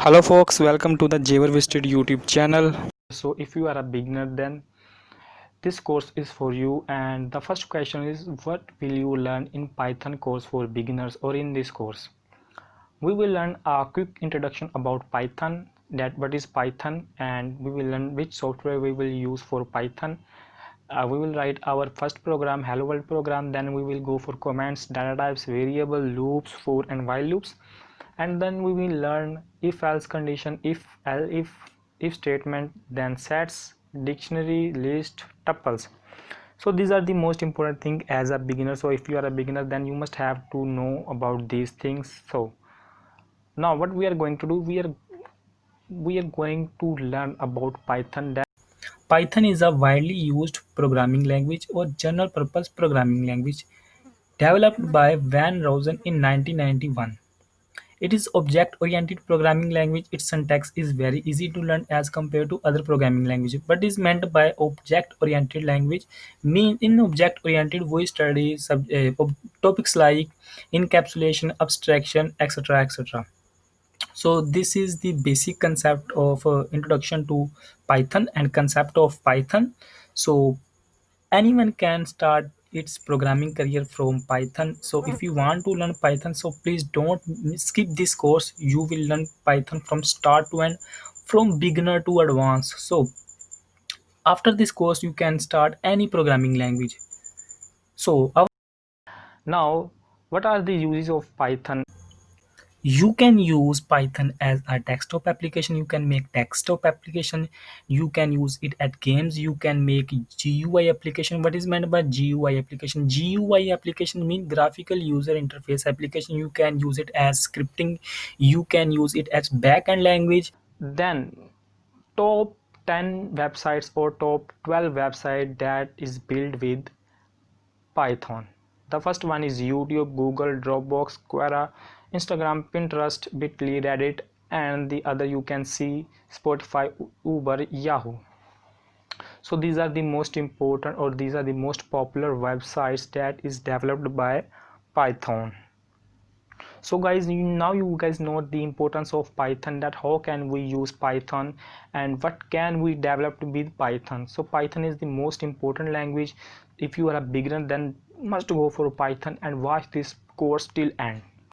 Hello folks, welcome to the Javer Visited YouTube channel. So if you are a beginner, then this course is for you, and the first question is, what will you learn in Python course for beginners? Or in this course we will learn a quick introduction about Python, that what is Python, and we will learn which software we will use for Python. We will write our first program, hello world program. Then we will go for commands, data types, variable, loops, for and while loops, and then we will learn if else condition, if statement, then sets, dictionary, list, tuples. So these are the most important thing as a beginner. So if you are a beginner, then you must have to know about these things. So now what we are going to do, we are going to learn about Python. Python is a widely used programming language or general purpose programming language developed by Van Rosen in 1991. It is object-oriented programming language. Its syntax is very easy to learn as compared to other programming languages. What is meant by object-oriented language? Mean in object-oriented, we study topics like encapsulation, abstraction, etc., etc. So this is the basic concept of introduction to Python and concept of Python. So anyone can start its programming career from Python. So if you want to learn Python, so please don't skip this course. You will learn Python from start to end, from beginner to advanced. So after this course you can start any programming language. So now, what are the uses of Python? You can use Python as a desktop application. You can make desktop application. You can use it at games. You can make GUI application. What is meant by GUI application? GUI application mean graphical user interface application. You can use it as scripting. You can use it as backend language. Then top 10 websites or top 12 website that is built with Python. The first one is YouTube, Google, Dropbox, Quora, Instagram, Pinterest, Bitly, Reddit, and the other you can see Spotify, Uber, Yahoo. So these are the most important, or these are the most popular websites that is developed by Python. So guys, now you guys know the importance of Python, that how can we use Python and what can we develop with Python. So Python is the most important language. If you are a beginner, then must go for Python and watch this course till end.